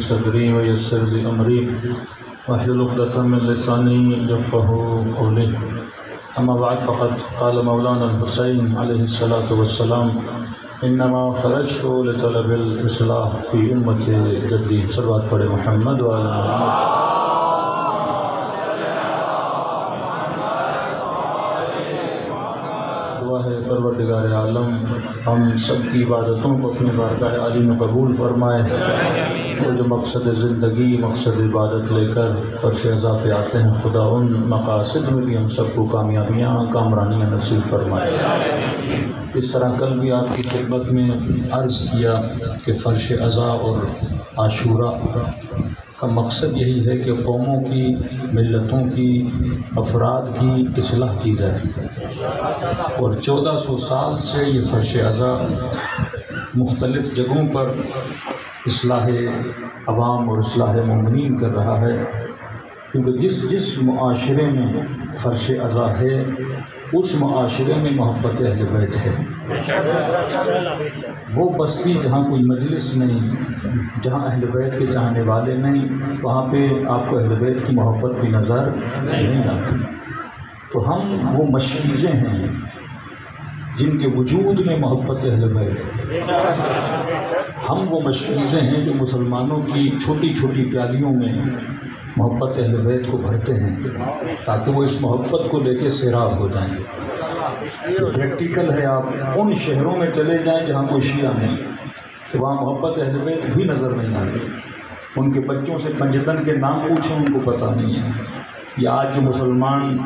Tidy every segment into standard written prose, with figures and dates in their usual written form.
صدری ویسر لی امری واحلل عقدۃ من لسانی یفقهوا قولی اما بعد فقد قال مولانا الحسین علیہ الصلاۃ والسلام انما خرجت لطلب الاصلاح فی امت جدی صلوات پڑھے محمد وعلی محمد۔ دعا ہے پروردگار عالم ہم سب کی عبادتوں کو اپنی بارگاہ عالی میں قبول فرمائے، وہ جو مقصد زندگی مقصد عبادت لے کر فرش عزا پہ آتے ہیں خدا ان مقاصد میں بھی ہم سب کو کامیابیاں کامرانیاں نصیب فرمائے۔ اس طرح کل بھی آپ کی خدمت میں عرض کیا کہ فرش عزا اور عاشورہ کا مقصد یہی ہے کہ قوموں کی ملتوں کی افراد کی اصلاح کی جائے، اور 1400 سال سے یہ فرش عزا مختلف جگہوں پر اصلاح عوام اور اصلاح مومنین کر رہا ہے، کیونکہ جس معاشرے میں فرش عزا ہے اس معاشرے میں محبت اہل بیت ہے۔ وہ بستی جہاں کوئی مجلس نہیں، جہاں اہل بیت کے چاہنے والے نہیں، وہاں پہ آپ کو اہل بیت کی محبت بھی نظر نہیں آتی۔ تو ہم وہ مشکیزیں ہیں جن کے وجود میں محبت اہل بیت ہے، ہم وہ مشکیزیں ہیں جو مسلمانوں کی چھوٹی چھوٹی پیالیوں میں محبت اہل بیت کو بھرتے ہیں تاکہ وہ اس محبت کو لے کے سیراب ہو جائیں۔ پریکٹیکل ہے، آپ ان شہروں میں چلے جائیں جہاں کوئی شیعہ نہیں، کہ وہاں محبت اہل بیت بھی نظر نہیں آتی، ان کے بچوں سے پنجتن کے نام پوچھیں ان کو پتہ نہیں ہے، یہ آج جو مسلمان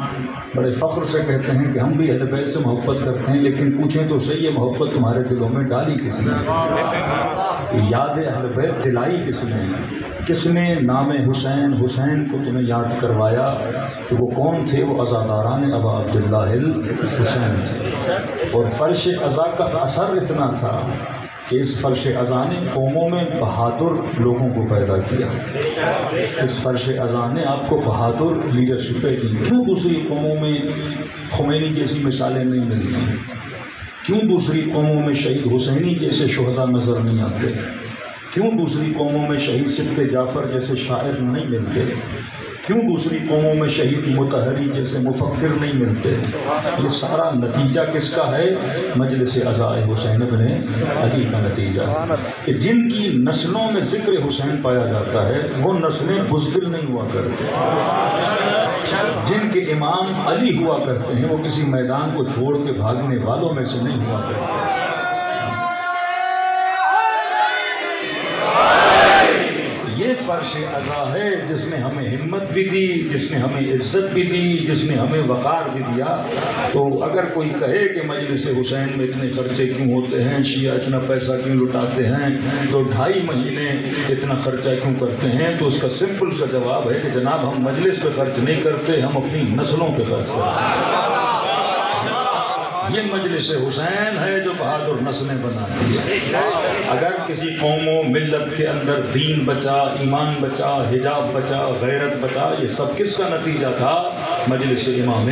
بڑے فخر سے کہتے ہیں کہ ہم بھی اہل بیت سے محبت کرتے ہیں، لیکن پوچھیں تو صحیح، یہ محبت تمہارے دلوں میں ڈالی کس نے؟ یاد اہل بیت دلائی کس نے؟ کس نے نام حسین حسین کو تمہیں یاد کروایا؟ کہ وہ کون تھے؟ وہ عزاداران ابا عبداللہ الحسین تھے، اور فرش عزا کا اثر اتنا تھا کہ اس فرش عزا نے قوموں میں بہادر لوگوں کو پیدا کیا۔ اس فرش عزا نے آپ کو بہادر لیڈرشپیں دی۔ کیوں دوسری قوموں میں خمینی جیسی مثالیں نہیں ملتی؟ کیوں دوسری قوموں میں شہید حسینی جیسے شہداء نظر نہیں آتے؟ کیوں دوسری قوموں میں شہید صدق جعفر جیسے شاعر نہیں ملتے؟ کیوں دوسری قوموں میں شہید مطہری جیسے مفکر نہیں ملتے؟ یہ سارا نتیجہ کس کا ہے؟ مجلس عزائے حسین بن علی کا نتیجہ، کہ جن کی نسلوں میں ذکر حسین پایا جاتا ہے وہ نسلیں بزدل نہیں ہوا کرتی۔ جن کے امام علی ہوا کرتے ہیں وہ کسی میدان کو چھوڑ کے بھاگنے والوں میں سے نہیں ہوا کرتے۔ یہ فرش عزا ہے جس نے ہمیں ہمت بھی دی، جس نے ہمیں عزت بھی دی، جس نے ہمیں وقار بھی دیا۔ تو اگر کوئی کہے کہ مجلس حسین میں اتنے خرچے کیوں ہوتے ہیں، شیعہ اتنا پیسہ کیوں لٹاتے ہیں، تو 2.5 مہینے اتنا خرچہ کیوں کرتے ہیں، تو اس کا سمپل سا جواب ہے کہ جناب ہم مجلس پہ خرچ نہیں کرتے، ہم اپنی نسلوں پہ خرچ کرتے ہیں۔ یہ مجلس حسین ہے جو بہادر نسلیں بناتی ہے۔ اگر کسی قوم و ملت کے اندر دین بچا، ایمان بچا، حجاب بچا، غیرت بچا، یہ سب کس کا نتیجہ تھا؟ مجلس امام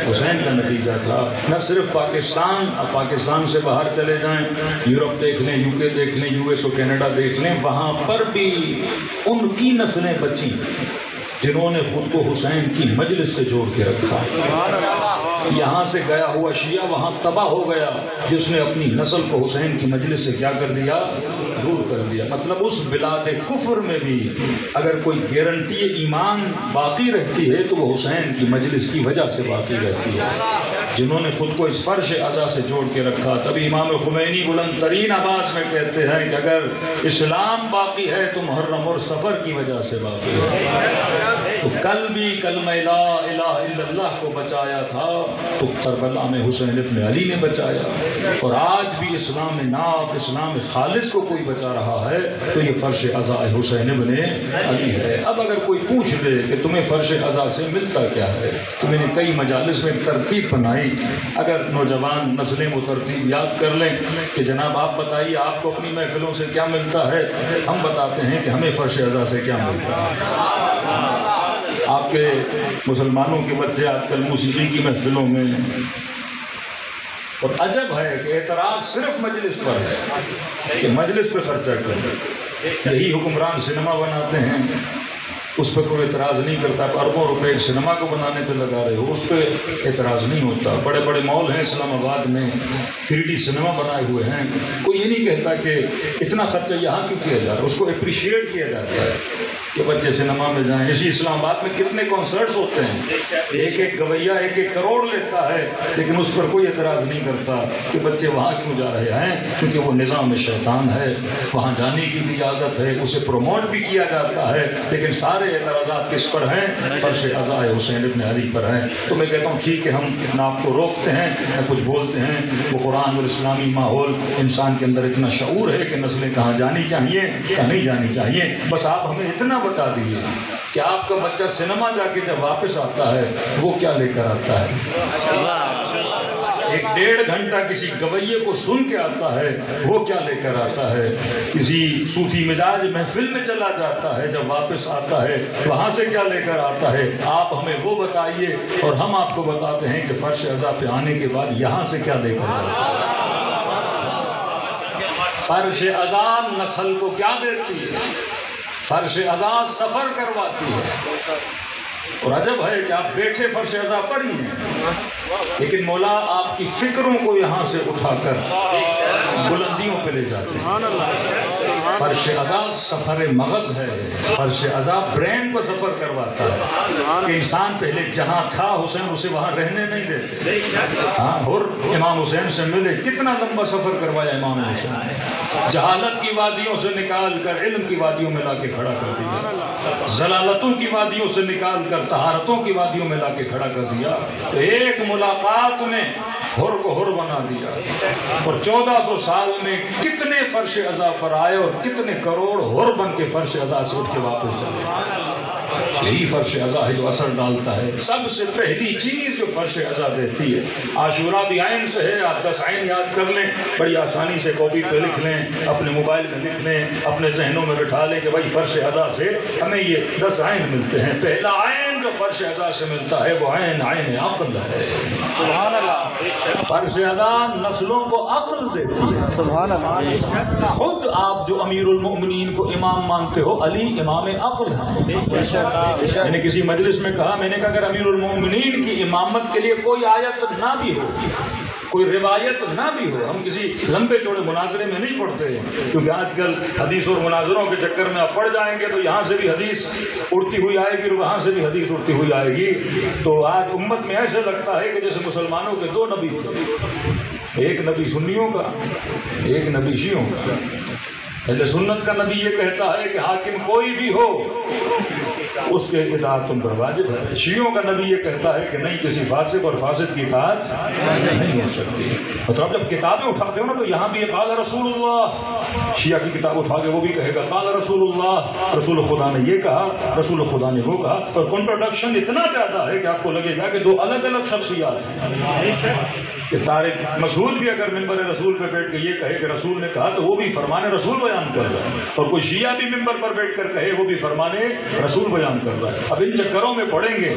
حسین کا نتیجہ تھا۔ نہ صرف پاکستان، اب پاکستان سے باہر چلے جائیں، یورپ دیکھ لیں، یو کے دیکھ لیں، US اور کینیڈا دیکھ لیں، وہاں پر بھی ان کی نسلیں بچی جنہوں نے خود کو حسین کی مجلس سے جوڑ کے رکھا۔ یہاں سے گیا ہوا شیعہ وہاں تباہ ہو گیا جس نے اپنی نسل کو حسین کی مجلس سے کیا کر دیا؟ دور کر دیا۔ مطلب اس بلاد کفر میں بھی اگر کوئی گارنٹی ایمان باقی رہتی ہے تو وہ حسین کی مجلس کی وجہ سے باقی رہتی ہے، جنہوں نے خود کو اس فرش عزا سے جوڑ کے رکھا۔ تبھی امام خمینی بلند ترین آواز میں کہتے ہیں کہ اگر اسلام باقی ہے تو محرم اور سفر کی وجہ سے باقی ہے۔ تو کل بھی کلمہ لا الہ الا اللہ کو بچایا تھا تو کربلا میں حسین ابن علی نے بچایا، اور آج بھی اسلام ناب، اسلام خالص کو کوئی بچا رہا ہے تو یہ فرش عزا حسین ابن علی ہے۔ اب اگر کوئی پوچھ لے کہ تمہیں فرش عزا سے ملتا کیا ہے، تو میں نے کئی مجالس میں ترتیب بنائی، اگر نوجوان نسلیں وہ ترتیب یاد کر لیں کہ جناب آپ بتائیے آپ کو اپنی محفلوں سے کیا ملتا ہے، ہم بتاتے ہیں کہ ہمیں فرش عزا سے کیا ملتا ہے۔ آپ کے مسلمانوں کے بچے آج کل موسیقی کی محفلوں میں، اور عجب ہے کہ اعتراض صرف مجلس پر ہے کہ مجلس پہ خرچہ کریں۔ یہی حکمران سنیما بناتے ہیں، اس پہ کوئی اعتراض نہیں کرتا۔ اربوں روپے ایک سنیما کو بنانے پہ لگا رہے ہو، اس پہ اعتراض نہیں ہوتا۔ بڑے بڑے مال ہیں اسلام آباد میں، 3D سنیما بنائے ہوئے ہیں، کوئی یہ نہیں کہتا کہ اتنا خرچہ یہاں کیوں کیا جا رہا ہے، اس کو اپریشیٹ کیا جاتا ہے کہ بچے سنیما میں جائیں۔ اسی اسلام آباد میں کتنے کنسرٹس ہوتے ہیں، ایک ایک گویا 1-1 کروڑ لیتا ہے، لیکن اس پر کوئی اعتراض نہیں کرتا کہ بچے وہاں کیوں جا رہے ہیں، کیونکہ وہ نظام شیطان ہے، وہاں جانے کی بھی اجازت ہے، اسے پروموٹ بھی کیا جاتا ہے، لیکن سارے اعتراضات کس پر ہیں؟ فرش عزا حسین ابن علی پر ہیں۔ تو میں کہتا ہوں ٹھیک ہے، ہم نہ آپ کو روکتے ہیں نہ کچھ بولتے ہیں، وہ قرآن اور اسلامی ماحول، انسان کے اندر اتنا شعور ہے کہ نسلیں کہاں جانی چاہیے کہاں نہیں جانی چاہیے۔ بس آپ ہمیں اتنا بتا دیجیے کہ آپ کا بچہ سنیما جا کے جب واپس آتا ہے وہ کیا لے کر آتا ہے، 1-1.5 گھنٹہ کسی گویے کو سن کے آتا ہے وہ کیا لے کر آتا ہے، کسی صوفی مزاج محفل میں چلا جاتا ہے جب واپس آتا ہے وہاں سے کیا لے کر آتا ہے، آپ ہمیں وہ بتائیے، اور ہم آپ کو بتاتے ہیں کہ فرش عزا پہ آنے کے بعد یہاں سے کیا لے کر آتا ہے۔ فرش عزا نسل کو کیا دیتی ہے؟ فرش عزا سفر کرواتی ہے، اور عجب ہے کہ آپ بیٹھے فرش عزا پر ہی ہیں، لیکن مولا آپ کی فکروں کو یہاں سے اٹھا کر بلندیوں پہ لے جاتے ہیں۔ فرش عزا سفر مغز ہے، فرش عزا برین کو سفر کرواتا ہے کہ انسان پہلے جہاں تھا حسین اسے وہاں رہنے نہیں دیتے۔ ہاں، اور امام حسین سے ملے، کتنا لمبا سفر کروایا امام حسین، جہالت کی وادیوں سے نکال کر علم کی وادیوں میں لا کے کھڑا کر دیا، ضلالتوں کی وادیوں سے نکال کر کر طہارتوں کی وادیوں میں لا کے کھڑا کر دیا، تو ایک ملاقات نے حر کو حر بنا دیا، اور 1400 سال میں کتنے فرش عزا پر آئے اور کتنے کروڑ حر بن کے فرش عزا سے اٹھ کے واپس چلے۔ یہی فرش عزا ہے جو اثر ڈالتا ہے۔ سب سے پہلی چیز جو فرش عزا دیتی ہے، عاشورہ بھی عین سے ہے، آپ 10 عین یاد کر لیں، بڑی آسانی سے کاپی پہ لکھ لیں، اپنے موبائل میں لکھ لیں، اپنے ذہنوں میں بٹھا لیں کہ بھائی فرش عزا سے ہمیں یہ 10 عین ملتے ہیں۔ پہلا عین جو فرش عزا سے ملتا ہے وہ عین عقل ہے۔ سبحان اللہ۔ فرش عزا نسلوں کو عقل دیتی ہے۔ سبحان اللہ۔ خود آپ جو امیر المؤمنین کو امام مانتے ہو، علی امام عقل ہے۔ میں نے کسی مجلس میں کہا، میں نے کہا اگر امیر المؤمنین کی امامت کے لیے کوئی آیت نہ بھی ہو، کوئی روایت نہ بھی ہو، ہم کسی لمبے چوڑے مناظرے میں نہیں پڑھتے ہیں، کیونکہ آج کل حدیث اور مناظروں کے چکر میں آپ پڑھ جائیں گے تو یہاں سے بھی حدیث اڑتی ہوئی آئے گی اور وہاں سے بھی حدیث اڑتی ہوئی آئے گی، تو آج امت میں ایسے لگتا ہے کہ جیسے مسلمانوں کے 2 نبی تھے، ایک نبی سنیوں کا، ایک نبی شیعوں کا۔ اہل سنت کا نبی یہ کہتا ہے کہ حاکم کوئی بھی ہو اس کے اطاعت تم پر واجب ہے۔ شیعوں کا نبی یہ کہتا ہے کہ نہیں، کسی فاسق اور فاسق کی اطاعت نہیں ہو سکتی۔ مطلب جب کتابیں اٹھاتے ہو نا تو یہاں بھی قال رسول اللہ، شیعہ کی کتاب اٹھا کے وہ بھی کہے گا قال رسول اللہ، رسول خدا نے یہ کہا، رسول خدا نے وہ کہا، اور کنٹروڈکشن اتنا زیادہ ہے کہ آپ کو لگے گا کہ 2 الگ الگ شخصیات ہیں۔ کہ طارق مسعود بھی اگر ممبر رسول پہ بیٹھ کے یہ کہے کہ رسول نے کہا تو وہ بھی فرمان رسول بیان کر رہا ہے، اور کوئی شیعہ بھی ممبر پر بیٹھ کر کہے وہ بھی فرمان رسول بیان کر رہا ہے۔ اب ان چکروں میں پڑھیں گے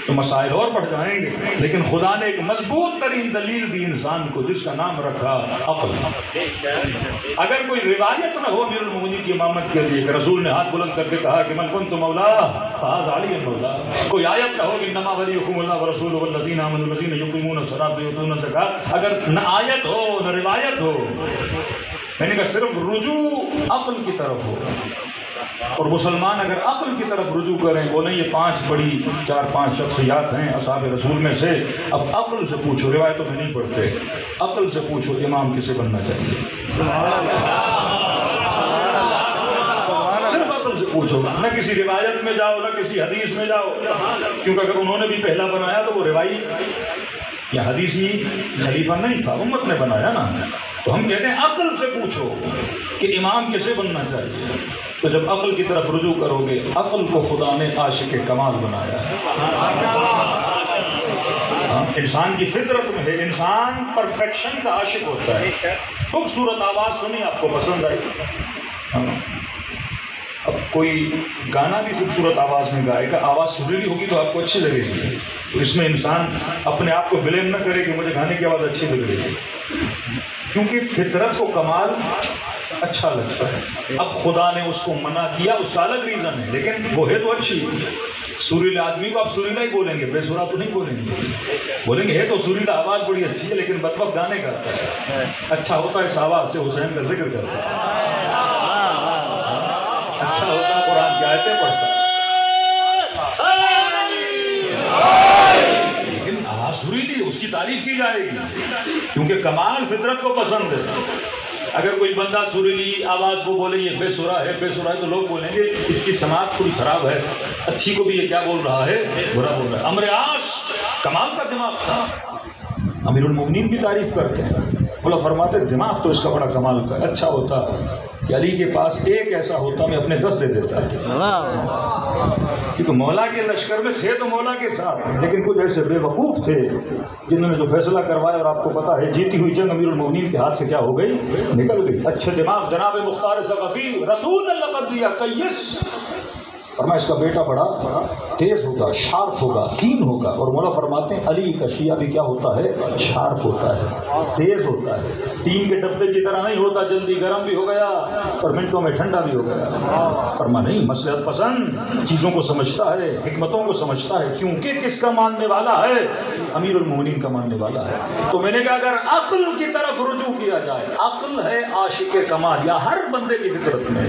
تو مسائل اور بڑھ جائیں گے، لیکن خدا نے ایک مضبوط ترین دلیل دی انسان کو جس کا نام رکھا عقل۔ اگر کوئی روایت نہ ہو امیر المؤمنین کی امامت کے لیے کہ رسول نے ہاتھ بلند کر کے کہا کہ من کنت مولا فہذا علی مولا، کوئی آیت نہ ہو کہ انما ولیکم اللہ ورسولہ والذین آمنوا الذین یقیمون الصلاۃ ویؤتون الزکاۃ، اگر نہ آیت ہو نہ روایت ہو، میں نے کہا صرف رجوع عقل کی طرف ہو، اور مسلمان اگر عقل کی طرف رجوع کریں، بولیں یہ 5 بڑی 4-5 شخصیات ہیں اصحاب رسول میں سے، اب عقل سے پوچھو، روایتوں میں نہیں پڑھتے، عقل سے پوچھو امام کسے بننا چاہیے، صرف عقل سے پوچھو، نہ کسی روایت میں جاؤ نہ کسی حدیث میں جاؤ، کیونکہ اگر انہوں نے بھی پہلا بنایا تو وہ روایی یا حدیثی خلیفہ نہیں تھا، امت نے بنایا نا، تو ہم کہتے ہیں عقل سے پوچھو کہ امام کسے بننا چاہیے۔ تو جب عقل کی طرف رجوع کرو گے، عقل کو خدا نے عاشق کمال بنایا ہے۔ انسان کی فطرت میں ہے، انسان پرفیکشن کا عاشق ہوتا ہے۔ خوبصورت آواز سنی، آپ کو پسند آئی، اب کوئی گانا بھی خوبصورت آواز میں گائے گا، آواز سریلی ہوگی تو آپ کو اچھی لگے گی، اس میں انسان اپنے آپ کو بلیم نہ کرے کہ مجھے گانے کی آواز اچھی لگ رہی ہے، کیونکہ فطرت کو کمال اچھا لگتا ہے۔ اب خدا نے اس کو منع کیا، اس کا الگ ریزن ہے، لیکن وہ ہے تو اچھی۔ سریلے آدمی کو آپ سریلا ہی بولیں گے، بے سرا تو نہیں بولیں گے، بولیں گے ہے تو سریلا، آواز بڑی اچھی ہے لیکن بدبخت گانے گاتا ہے، اچھا ہوتا ہے اس آواز سے حسین کا ذکر کرتا ہے، اچھا ہوتا ہے قرآن کی آیتیں پڑھتا ہے، لیکن آواز سریلی، اس کی تعریف کی جائے گی کیونکہ کمال فطرت کو پسند ہے۔ اگر کوئی بندہ سریلی آواز کو بولے یہ بے سرا ہے، بے سرا ہے، تو لوگ بولیں گے اس کی سماعت تھوڑی خراب ہے، اچھی کو بھی یہ کیا بول رہا ہے، برا بول رہا ہے۔ عمرو عاص کمال کا دماغ تھا، امیر المؤمنین کی تعریف کرتے ہیں، اللہ فرماتے دماغ تو اس کا بڑا کمال کا، اچھا ہوتا کہ علی کے پاس ایک ایسا ہوتا میں اپنے 10 دے دیتا ہے، کیونکہ مولا کے لشکر میں تھے تو مولا کے ساتھ، لیکن کچھ ایسے بے وقوف تھے جنہوں نے جو فیصلہ کروایا، اور آپ کو پتا ہے جیتی ہوئی جنگ امیر المؤمنین کے ہاتھ سے کیا ہو گئی، نکل گئی۔ اچھے دماغ جناب مختار ثقفی، رسول نے لقب دیا قیس، فرمایا اس کا بیٹا بڑا تیز ہوگا، شارپ ہوگا، کین ہوگا، اور مولا فرماتے ہیں علی کا شیعہ بھی کیا ہوتا ہے، شارپ ہوتا ہے، تیز ہوتا ہے، ٹین کے ڈبے کی طرح نہیں ہوتا، جلدی گرم بھی ہو گیا اور منٹوں میں ٹھنڈا بھی ہو گیا۔ فرما نہیں، مصلحت پسند، چیزوں کو سمجھتا ہے، حکمتوں کو سمجھتا ہے، کیونکہ کس کا ماننے والا ہے، امیر المؤمنین کا ماننے والا ہے۔ تو میں نے کہا اگر عقل کی طرف رجوع کیا جائے، عقل ہے عاشق کمال، یا ہر بندے کی فطرت میں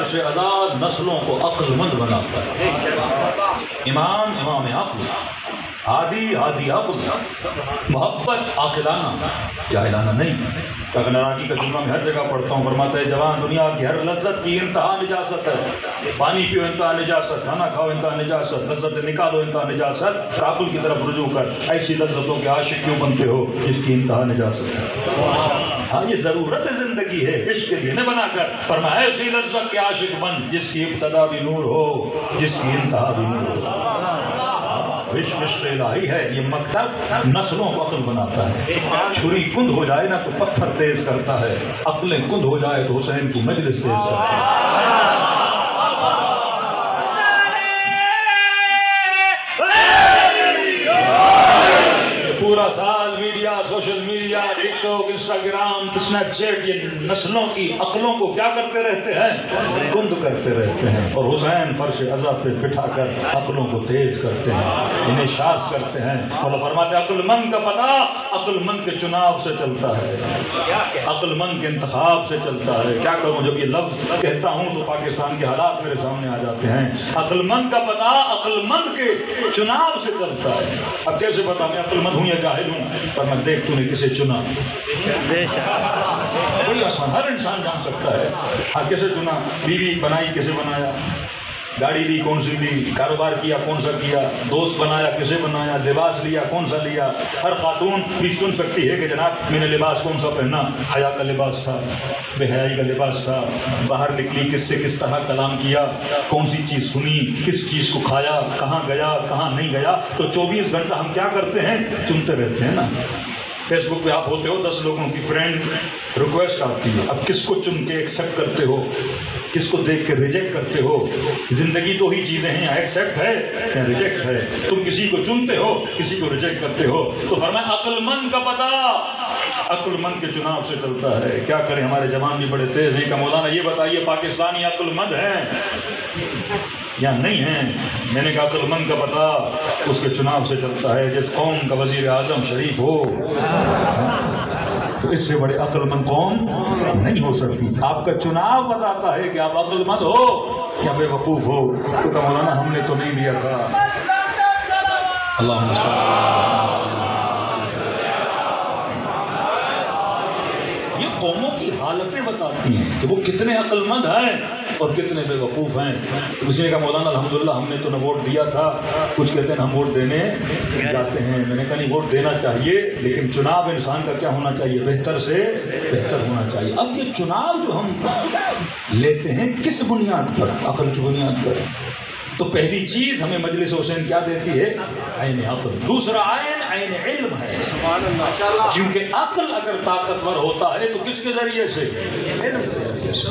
فرش آزاد نسلوں کو عقل مند بناتا ہے. امام عقل، ہادی عقل، محبت عاقلانہ جاہلانہ نہیں. کاغنراجی کا جملہ میں ہر جگہ پڑھتا ہوں، فرماتا ہے جوان دنیا کی ہر لذت کی انتہا نجاست ہے. پانی پیو انتہا نجاست، کھانا کھاؤ انتہا نجاست، لذت نکالو انتہا نجاست. عقل کی طرف رجوع کر، ایسی لذتوں کے عاشق کیوں بنتے ہو جس کی انتہا نجاست ہے. ہاں یہ ضرورت زندگی ہے، عشق کے لیے نہ بنا کر. فرمایا ایسی لذت کے عاشق بن جس کی ابتدا بھی نور ہو، جس کی انتہا بھی نور ہو. عشق الہی ہے یہ مکتب، نسلوں کو عقل بناتا ہے. چھری کند ہو جائے نا تو پتھر تیز کرتا ہے، عقلیں کند ہو جائے تو حسین کی مجلس تیز کرتا ہے. پورا ساز میڈیا، سوشل میڈیا، ٹک ٹاک، انسٹاگرام، اسنیپ چیٹ یہ نسلوں کی عقلوں کو کیا کرتے رہتے ہیں؟ کند کرتے رہتے ہیں. اور حسین فرش عزا پہ بٹھا کر عقلوں کو تیز کرتے ہیں، انہیں شاد کرتے ہیں. اور فرماتے ہیں عقل مند کا پتہ عقل مند کے چناؤ سے چلتا ہے، عقل مند کے انتخاب سے چلتا ہے. کیا کروں جب یہ لفظ کہتا ہوں تو پاکستان کے حالات میرے سامنے آ جاتے ہیں. عقل مند کا پتہ عقل مند کے چناؤ سے چلتا ہے. اب کیسے پتا میں عقل مند ہوں یا جاہل ہوں؟ پر میں دیکھ تو نے کسے چنا. بڑی آسان، ہر انسان جان سکتا ہے. ہاں کیسے چنا؟ بیوی بنائی کیسے بنایا، گاڑی لی کون سی لی، کاروبار کیا کون سا کیا، دوست بنایا کسے بنایا، لباس لیا کون سا لیا. ہر خاتون بھی سن سکتی ہے کہ جناب میں نے لباس کون سا پہنا، حیا کا لباس تھا، بے حیائی کا لباس تھا. باہر نکلی کس سے کس طرح کلام کیا، کون سی چیز سنی، کس چیز کو کھایا، کہاں گیا کہاں نہیں گیا. تو 24 گھنٹہ ہم کیا کرتے ہیں؟ چنتے رہتے ہیں نا. فیس بک پہ آپ ہوتے ہو 10 لوگوں کی فرینڈ ریکویسٹ آتی ہے، اب کس کو چن کے ایکسیپٹ کرتے ہو، کس کو دیکھ کے ریجیکٹ کرتے ہو؟ زندگی تو ہی چیزیں ہیں، ایکسیپٹ ہے یا ریجیکٹ ہے. تم کسی کو چنتے ہو کسی کو ریجیکٹ کرتے ہو. تو فرمایا عقل مند کا پتہ عقل مند کے چناؤ سے چلتا ہے. کیا کریں ہمارے جوان بھی بڑے تیز ہیں. کہ مولانا یہ بتائیے پاکستانی عقل مند ہیں یا نہیں ہیں؟ میں نے کہا عقل مند کا پتہ اس کے چناؤ سے چلتا ہے. جس قوم کا وزیر اعظم شریف ہو تو اس سے بڑے عقل مند قوم نہیں ہو سکتی. آپ کا چناؤ بتاتا ہے کہ آپ عقل مند ہو یا بے وقوف ہو. تو کہا مولانا ہم نے تو نہیں دیا تھا. اللہم صل یہ قوموں کی حالتیں بتاتی ہیں کہ وہ کتنے عقل مند ہیں اور کتنے بے وقوف ہیں. کسی نے کہا مولانا الحمدللہ ہم نے تو نہ ووٹ دیا تھا. کچھ کہتے ہیں ہم ووٹ دینے جاتے ہیں. میں نے کہا نہیں ووٹ دینا چاہیے لیکن چناؤ انسان کا کیا ہونا چاہیے؟ بہتر سے بہتر ہونا چاہیے. اب یہ چناؤ جو ہم لیتے ہیں کس بنیاد پر؟ عقل کی بنیاد پر. تو پہلی چیز ہمیں مجلس حسین کیا دیتی ہے؟ عین عقل. دوسرا عین علم ہے. کیونکہ عقل اگر طاقتور ہوتا ہے تو کس کے ذریعے سے؟ علم کے ذریعے سے.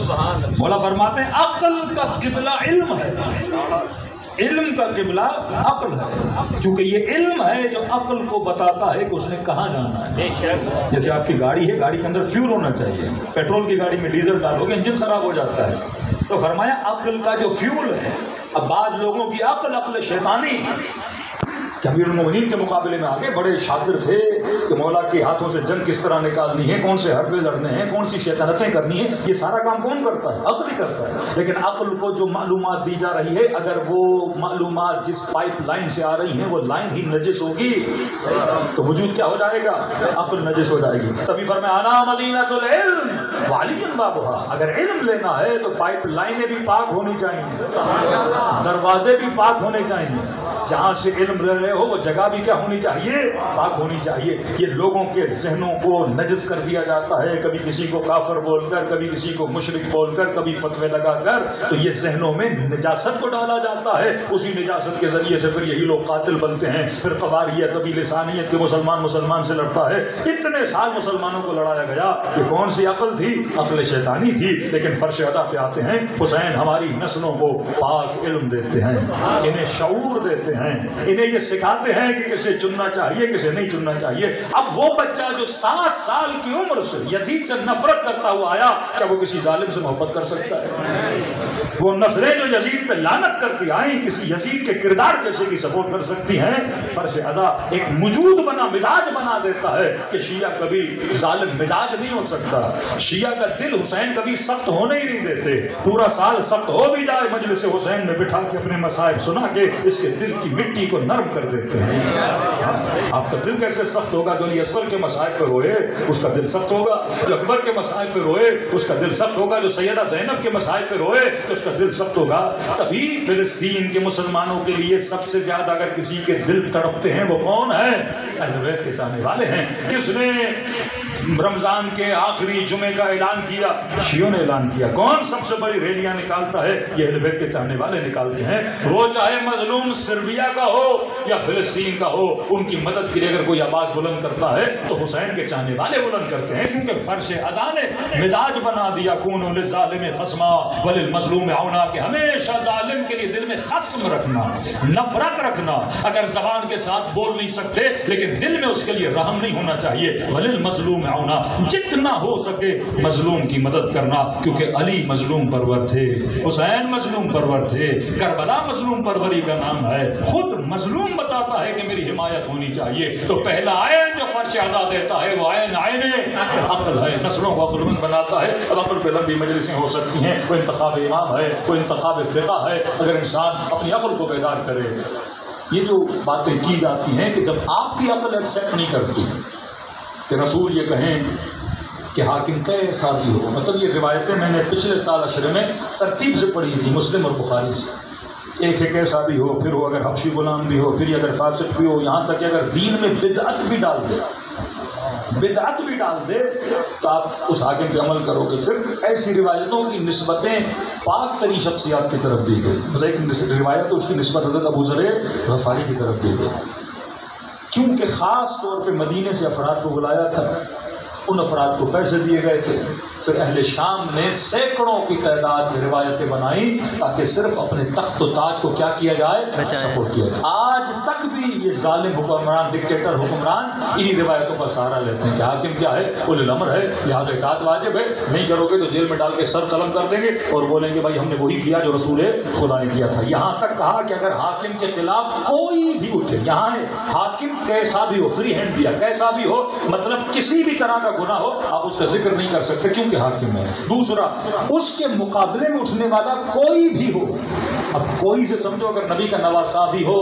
مولا فرماتے ہیں عقل کا قبلہ علم ہے، علم کا قبلہ عقل ہے. کیونکہ یہ علم ہے جو عقل کو بتاتا ہے کہ اس نے کہاں جانا ہے. جیسے آپ کی گاڑی ہے، گاڑی کے اندر فیول ہونا چاہیے. پیٹرول کی گاڑی میں ڈیزل ڈالو گے انجن خراب ہو جاتا ہے. تو فرمایا عقل کا جو فیول ہے. اب بعض لوگوں کی عقل شیطانی کہ امیر المومنین کے مقابلے میں آگے بڑے شاطر تھے کہ مولا کے ہاتھوں سے جنگ کس طرح نکالنی ہے، کون سے حربے لڑنے ہیں، کون سی شیطنتیں کرنی ہیں. یہ سارا کام کون کرتا ہے؟ عقل ہی کرتا ہے. لیکن عقل کو جو معلومات دی جا رہی ہے اگر وہ معلومات جس پائپ لائن سے آ رہی ہیں وہ لائن ہی نجس ہوگی تو وجود کیا ہو جائے گا؟ عقل نجس ہو جائے گی. تبھی فرمایا انا مدینۃ العلم وعلی بابھا. اگر علم لینا ہے تو پائپ لائنیں بھی پاک ہونی چاہیے، دروازے بھی پاک ہونے چاہیے. جہاں سے علم رہ رہے ہو وہ جگہ بھی کیا ہونی چاہیے؟ پاک ہونی چاہیے. یہ لوگوں کے ذہنوں کو نجس کر دیا جاتا ہے، کبھی کسی کو کافر بول کر، کبھی کسی کو مشرک بول کر، کبھی فتوے لگا کر. تو یہ ذہنوں میں نجاست کو ڈالا جاتا ہے. اسی نجاست کے ذریعے سے پھر یہی لوگ قاتل بنتے ہیں. پھر قواریت کبھی لسانیت کے مسلمان سے لڑتا ہے. اتنے سال مسلمانوں کو لڑایا گیا. یہ کون سی عقل تھی؟ عقل شیطانی تھی. لیکن فرش عطا پہ آتے ہیں حسین ہماری نسلوں کو پاک علم دیتے ہیں، انہیں شعور دیتے ہیں، انہیں یہ سکھاتے ہیں کہ کسے چننا چاہیے کسے نہیں چننا چاہیے. اب وہ بچہ جو 7 سال کی عمر سے یزید سے نفرت کرتا ہوا آیا، کیا وہ کسی ظالم سے محبت کر سکتا ہے؟ وہ نظریں جو یزید پہ لعنت کرتی آئیں، کسی یزید کے کردار جیسے کی سپورٹ کر سکتی ہیں، فرش ازا ایک موجود بنا، مزاج بنا دیتا ہے کہ شیعہ کبھی ظالم مزاج نہیں ہو سکتا. شیعہ کا دل حسین کبھی سخت ہونے ہی نہیں دیتے، پورا سال سخت ہو بھی جائے مجلس حسین میں بٹھا کے اپنے مصائب سنا کے اس کے دل کی مٹی کو نرم کر دیتے ہیں. آپ کا دل کیسے سخت ہوگا؟ جو علی اصغر کے مصائب پہ روئے اس کا دل سخت ہوگا، جو اکبر کے مصائب پہ روئے اس کا دل سخت ہوگا، جو سیدہ زینب کے مصائب پہ روئے تو اس کا دل سخت ہوگا. تبھی فلسطین کے مسلمانوں کے لیے سب سے زیادہ اگر کسی کے دل تڑپتے ہیں وہ کون ہے؟ اہل بیت کے چاہنے والے ہیں. کس نے رمضان کے آخری جمعے کا اعلان کیا؟ شیعوں نے اعلان کیا. کون سب سے بڑی ریلیاں نکالتا ہے؟ یہ اہل بیت کے چاہنے والے نکالتے ہیں. وہ چاہے مظلوم سربیا کا ہو یا فلسطین کا ہو، ان کی مدد کے لیے اگر کوئی آواز بلند کرتا ہے تو حسین کے چاہنے والے بلند کرتے ہیں، کیونکہ فرش ازا نے مزاج بنا دیا کونوا للظالم خصما وللمظلوم عونا، کہ ہمیشہ ظالم کے لیے دل میں خصم رکھنا، نفرت رکھنا. اگر زبان کے ساتھ بول نہیں سکتے لیکن دل میں اس کے لیے رحم نہیں ہونا چاہیے. وللمظلوم عونا، جتنا ہو سکے مظلوم کی مدد کرنا، کیونکہ علی مظلوم پرور تھے، حسین مظلوم پرور تھے، کربلا مظلوم پروری کا نام ہے. خود مظلوم بتاتا ہے کہ میری حمایت ہونی چاہیے. تو پہلا آئین جو فرش ازا دیتا ہے وہ آئین عقل ہے، نسلوں کو عقل مند بناتا ہے. اب عقل پہ لمبی مجلسیں ہو سکتی ہیں، وہ انتخاب امام ہے، وہ انتخاب فقہ ہے، اگر انسان اپنی عقل کو بیدار کرے. یہ جو باتیں کی جاتی ہیں کہ جب آپ کی عقل ایکسیپٹ نہیں کرتی کہ رسول یہ کہیں کہ حاکم کیسا بھی ہو، مطلب یہ روایتیں میں نے پچھلے سال عشرے میں ترتیب سے پڑھی تھی مسلم اور بخاری سے. ایک ایک ایسا بھی ہو، پھر وہ اگر حبشی غلام بھی ہو، پھر یہ اگر فاسق بھی ہو، یہاں تک کہ اگر دین میں بدعت بھی ڈال دے تو آپ اس حاکم پہ عمل کرو گے. پھر ایسی روایتوں کی نسبتیں پاک ترین شخصیات کی طرف دی گئی. بس ایک روایت تو اس کی نسبت حضرت ابو ذر غفاری کی طرف دی گئی، کیونکہ خاص طور پہ مدینے سے افراد کو بلایا تھا، ان افراد کو پیسے دیے گئے تھے. پھر اہل شام نے سینکڑوں کی تعداد میں روایتیں بنائیں تاکہ صرف اپنے تخت و تاج کو کیا کیا جائے؟ سپورٹ کیا جائے. آج تک بھی یہ ظالم حکمران، ڈکٹیٹر حکمران انہی روایتوں کا سہارا لیتے ہیں کہ حاکم کیا ہے؟ اولی الامر ہے، لہٰذا اطاعت واجب ہے، نہیں کرو گے تو جیل میں ڈال کے سر قلم کر دیں گے اور بولیں گے بھائی ہم نے وہی کیا جو رسول خدا نے کیا تھا. یہاں تک کہا کہ اگر حاکم کے خلاف کوئی بھی اٹھے، یہاں ہے حاکم کیسا بھی ہو، فری ہینڈ دیا، کیسا بھی ہو، مطلب کسی بھی طرح کا گناہ ہو آپ اس کا ذکر نہیں کر سکتے کیونکہ حاکم ہے. دوسرا، اس کے مقابلے میں اٹھنے والا کوئی بھی ہو، اب کوئی سے سمجھو اگر نبی کا نواسا بھی ہو،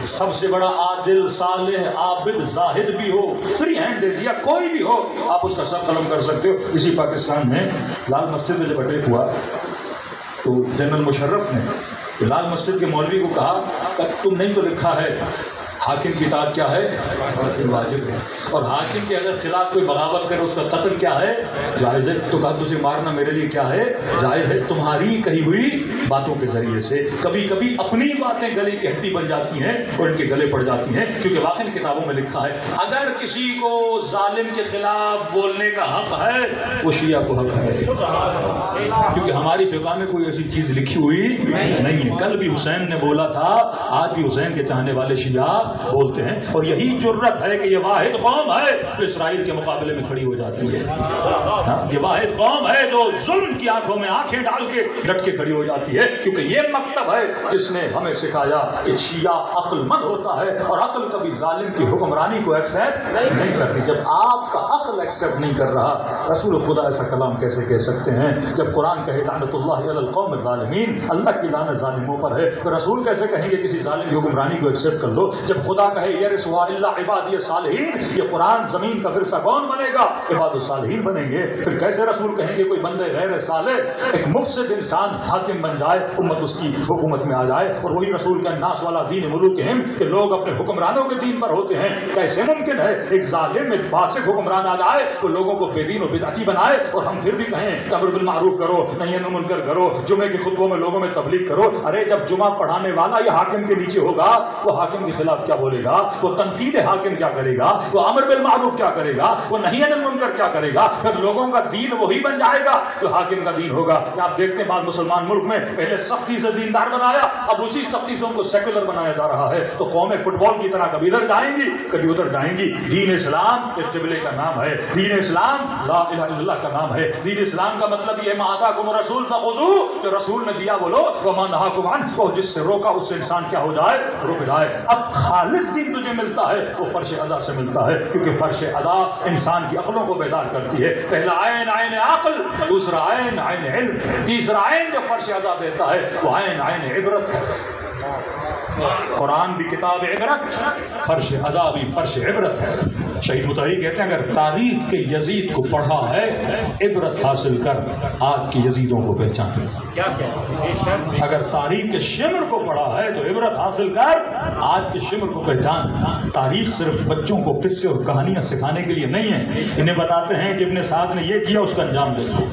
سب سے بڑا عادل، صالح، عابد، زاہد بھی ہو، فری ہینڈ دے دیا، کوئی بھی ہو آپ اس کا سر قلم کر سکتے ہو. اسی پاکستان میں لال مسجد میں جب اٹیک ہوا تو جنرل مشرف نے لال مسجد کے مولوی کو کہا کہ تم نہیں تو لکھا ہے حاکم کی اطاعت کیا ہے؟ واجب ہے، اور حاکم کے اگر خلاف کوئی بغاوت کرے اس کا قتل کیا ہے؟ جائز ہے. تو کہا تجھے مارنا میرے لیے کیا ہے؟ جائز ہے. تمہاری کہی ہوئی باتوں کے ذریعے سے کبھی کبھی اپنی باتیں گلے کی ہڈی بن جاتی ہیں اور ان کے گلے پڑ جاتی ہیں، کیونکہ واقعی کتابوں میں لکھا ہے اگر کسی کو ظالم کے خلاف بولنے کا حق ہے وہ شیعہ کو حق ہے، کیونکہ ہماری فقہ میں کوئی ایسی چیز لکھی ہوئی نہیں ہے. کل بھی حسین نے بولا تھا، آج بھی حسین کے چاہنے والے شیعہ بولتے ہیں، اور یہی جرت ہے کہ یہ واحد قوم ہے جو اسرائیل کے مقابلے میں کھڑی ہو جاتی ہے. یہ واحد قوم ہے جو ظلم کی آنکھوں میں آنکھیں ڈال کے ڈٹ کے کھڑی ہو جاتی ہے، کیونکہ یہ مکتب ہے جس نے ہمیں سکھایا کہ شیعہ عقل مند ہوتا ہے اور عقل کبھی ظالم کی حکمرانی کو ایکسیپٹ نہیں کرتی. جب آپ کا عقل ایکسیپٹ نہیں کر رہا، رسول خدا ایسا کلام کیسے کہہ سکتے ہیں؟ جب قرآن کہے لعنت اللہ علی القوم الظالمین، اللہ کی لعنت ظالموں پر ہے، تو رسول کیسے کہیں گے کسی ظالم کی حکمرانی کو ایکسیپٹ کر لو؟ جب خدا کہے یرثھا الا عبادی الصالحین، یہ قرآن زمین کا ورثہ کون بنے گا؟ عباد الصالحین بنیں گے. پھر کیسے رسول کہیں گے کوئی بندے غیر صالح، ایک مفسد انسان حاکم بن جائے، امت اس کی حکومت میں آ جائے؟ اور وہی رسول کا الناس والا دین ملوکہم، کہ لوگ اپنے حکمرانوں کے دین پر ہوتے ہیں. کیسے ممکن ہے ایک ظالم، ایک فاسق حکمران آ جائے تو لوگوں کو بے دین و بدعتی بنائے، اور ہم پھر بھی کہیں کہ امر بالمعروف کرو، نہی عن المنکر کرو، جمعے کے خطبوں میں لوگوں میں تبلیغ کرو؟ ارے جب جمعہ پڑھانے والا یہ حاکم کے نیچے ہوگا وہ حاکم کے خلاف کیا کیا بولے گا، وہ تنقید حاکم کیا کرے گا، وہ امر بالمعروف کیا کرے گا، وہ نہی عن المنکر کیا کرے گا، پھر لوگوں کا دین وہی بن جائے گا جو حاکم کا دین ہوگا۔ کہ آپ دیکھتے ہیں بعض مسلمان ملک میں پہلے سختی سے دیندار بنایا، اب اسی سختی سے ان کو سیکولر بنایا جا رہا ہے، تو قومیں فٹ بال کی طرح کبھی ادھر جائیں گی کبھی ادھر جائیں گی۔ دین اسلام ایک قبلے کا نام ہے، دین اسلام لا الہ الا اللہ کا نام ہے۔ دین اسلام کا مطلب یہ ما آتاکم الرسول فخذوہ، جو رسول نے دیا وہ لو، وما نہاکم عنہ، وہ جس سے روکا اس سے انسان کیا ہو جائے، رک جائے۔ اب خالص دین تجھے ملتا ہے وہ فرش عزا سے ملتا ہے، کیونکہ فرش عزا انسان کی عقلوں کو بیدار کرتی ہے۔ پہلا عین عین عقل، دوسرا عین عین علم، تیسرا عین جو فرش عزا دیتا ہے وہ عین عین عبرت ہے۔ قرآن بھی کتاب عبرت، فرش عزا بھی فرش عبرت ہے۔ شہید مطہری کہتے ہیں اگر تاریخ کے یزید کو پڑھا ہے عبرت حاصل کر، آج کی یزیدوں کو پہچان۔ اگر تاریخ کے شمر کو پڑھا ہے تو عبرت حاصل کر، آج کے شمر کو پہچان۔ تاریخ صرف بچوں کو قصے اور کہانیاں سکھانے کے لیے نہیں ہے، انہیں بتاتے ہیں کہ ابن سعد نے یہ کیا اس کا انجام دیکھو،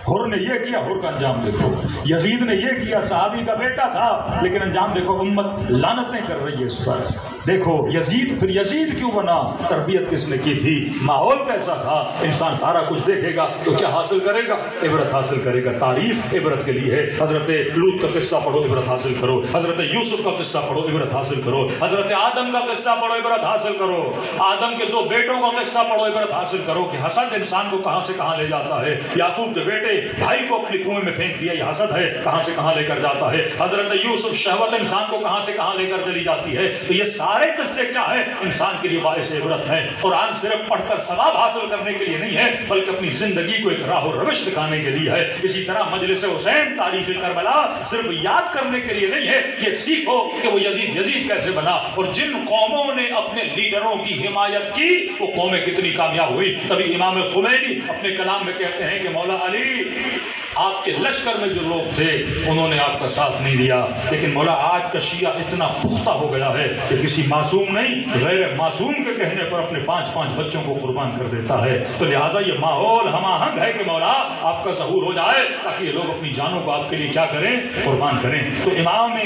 حر نے یہ کیا حر کا انجام دیکھو، یزید نے یہ کیا صحابی کا بیٹا تھا لیکن انجام دیکھو، امت لعنتیں کر رہی ہے اس پر۔ دیکھو یزید، پھر یزید کیوں بنا، تربیت کس نے کی تھی، ماحول کیسا تھا۔ انسان سارا کچھ دیکھے گا تو کیا حاصل کرے گا، عبرت حاصل کرے گا۔ تاریخ عبرت کے لیے ہے۔ حضرت لوط کا قصہ پڑھو عبرت حاصل کرو، حضرت یوسف کا قصہ پڑھو عبرت حاصل کرو، حضرت آدم کا قصہ پڑھو عبرت حاصل کرو، آدم کے 2 بیٹوں کا قصہ پڑھو عبرت حاصل کرو کہ حسد انسان کو کہاں سے کہاں لے جاتا ہے۔ یعقوب کے بیٹے بھائی کو اپنی کنویں میں پھینک دیا، یہ حسد ہے، کہاں سے کہاں لے کر جاتا ہے۔ حضرت یوسف، شہوت انسان کو کہاں سے کہاں لے کر چلی جاتی ہے۔ تو یہ سارے قصے کیا ہے، انسان کے لیے باعث عبرت ہے۔ قرآن صرف پڑھ کر ثواب حاصل کرنے کے لیے نہیں ہے بلکہ اپنی زندگی کو ایک راہ و روش دکھانے کے لیے ہے۔ اسی طرح مجلس حسین، تاریخ کربلا صرف یاد کرنے کے لیے نہیں ہے، یہ سیکھو کہ وہ یزید کیسے بنا، اور جن قوموں نے اپنے لیڈروں کی حمایت کی وہ قومیں کتنی کامیاب ہوئی۔ تبھی امام خمینی اپنے کلام میں کہتے ہیں کہ مولا علی، آپ کے لشکر میں جو لوگ تھے انہوں نے آپ کا ساتھ نہیں دیا، لیکن مولا آج کا شیعہ اتنا پختہ ہو گیا ہے کہ کسی معصوم نہیں، غیر معصوم کے کہنے پر اپنے 5 بچوں کو قربان کر دیتا ہے۔ تو لہٰذا یہ ماحول ہم آہنگ ہے کہ مولا آپ کا ظہور ہو جائے تاکہ یہ لوگ اپنی جانوں کو آپ کے لیے کیا کریں، قربان کریں۔ تو امام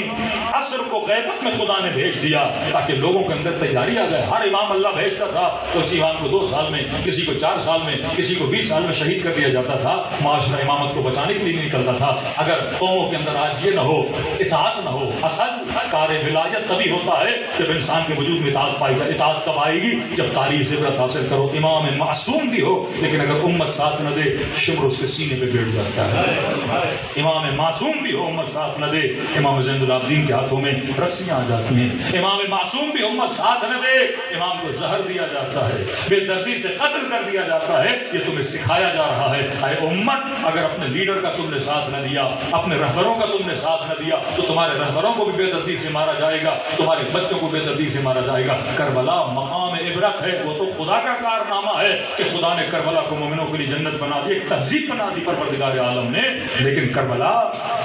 عصر کو غیبت میں خدا نے بھیج دیا تاکہ لوگوں کے اندر تیاری آ جائے۔ ہر امام اللہ بھیجتا تھا تو کسی امام کو 2 سال میں، کسی کو 4 سال میں، کسی کو 20 سال میں شہید کر دیا جاتا تھا، معاشرہ امامت کو بچانے کے لیے نہیں نکلتا تھا۔ اگر قوموں کے اندر آج یہ نہ ہو، اطاعت نہ ہو، اصل کار ولایت تبھی ہوتا ہے جب انسان کے وجود میں اطاعت پائی جائے۔ اطاعت کب آئے گی، جب تاریخ سے عبرت حاصل کرو۔ امام معصوم بھی ہو لیکن اگر امت ساتھ نہ دے شمر اس کے سینے پہ بیٹھ جاتا ہے۔ امام معصوم بھی ہو، امت ساتھ نہ دے، امام زین العابدین کے ہاتھوں میں رسیاں آ جاتی ہیں۔ امام معصوم بھی امت ساتھ نہ دے، امام کو زہر دیا جاتا ہے، بے دردی سے قتل کر دیا جاتا ہے۔ یہ تمہیں سکھایا جا رہا ہے، اے امت اگر اپنے لیڈر کا تم نے ساتھ نہ دیا، اپنے رہبروں کا تم نے ساتھ نہ دیا تو تمہارے رہبروں کو بھی بے دردی سے مارا جائے گا، تمہارے بچوں کو بے دردی سے مارا جائے گا۔ کربلا مقام عبرت ہے، وہ تو خدا کا کارنامہ ہے کہ خدا نے کربلا کو مومنوں کے لیے جنت بنا دی، ایک تہذیب بنا دی پروردگار عالم نے۔ لیکن کربلا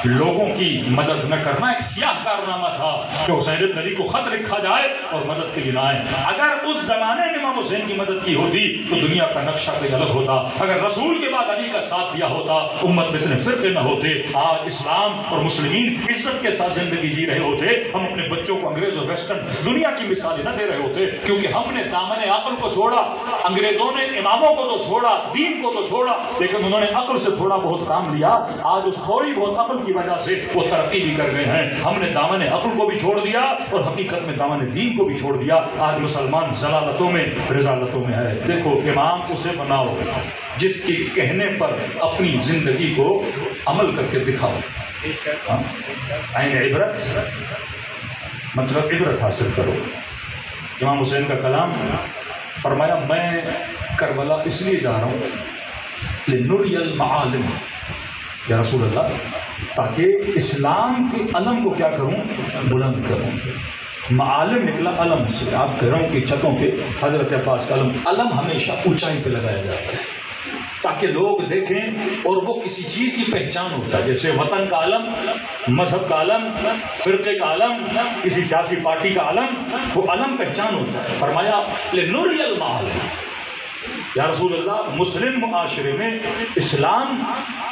لوگوں کی مدد نہ کرنا ایک سیاہ کارنامہ تھا کہ حسین بن علی کو خط لکھا جائے اور مدد کے لیے نہ آئے۔ اگر اس زمانے میں امام حسین کی مدد کی ہوتی تو دنیا کا نقشہ کوئی الگ ہوتا۔ اگر رسول کے بعد علی کا ساتھ دیا ہوتا، امت میں اتنے فرقے نہ ہوتے، آج اسلام اور مسلمین عزت کے ساتھ زندگی جی رہے ہوتے، ہم اپنے بچوں کو انگریز اور ویسٹرن دنیا کی مثالیں نہ دے رہے ہوتے، کیونکہ ہم نے دامن عقل کو چھوڑا۔ انگریزوں نے اماموں کو تو چھوڑا، دین کو تو چھوڑا، لیکن انہوں نے عقل سے تھوڑا بہت کام لیا۔ آج اس تھوڑی بہت عقل کی وجہ سے وہ ترقی بھی کر گئے ہیں۔ ہم نے دامن عقل کو بھی چھوڑ دیا اور حقیقت میں دامن دین کو بھی چھوڑ دیا۔ آج مسلمان ضلالتوں میں، رضالتوں میں ہے۔ دیکھو امام اسے بناؤ جس کے کہنے پر اپنی زندگی کو عمل کر کے دکھاؤ۔ عین عبرت مطلب عبرت حاصل کرو۔ امام حسین کا کلام، فرمایا میں کربلا اس لیے جا رہا ہوں لنری المعالم، یا رسول اللہ، تاکہ اسلام کے علم کو کیا کروں، بلند کروں۔ معالم نکلا علم سے، آپ گھروں کی چھتوں پہ حضرت عباس کا علم ہمیشہ اونچائی پہ لگایا جاتا ہے تاکہ لوگ دیکھیں اور وہ کسی چیز کی پہچان ہوتا ہے، جیسے وطن کا علم، مذہب کا علم، فرقے کا علم، کسی سیاسی پارٹی کا علم، وہ علم پہچان ہوتا ہے۔ فرمایا لنری المعالم، یا رسول اللہ مسلم معاشرے میں اسلام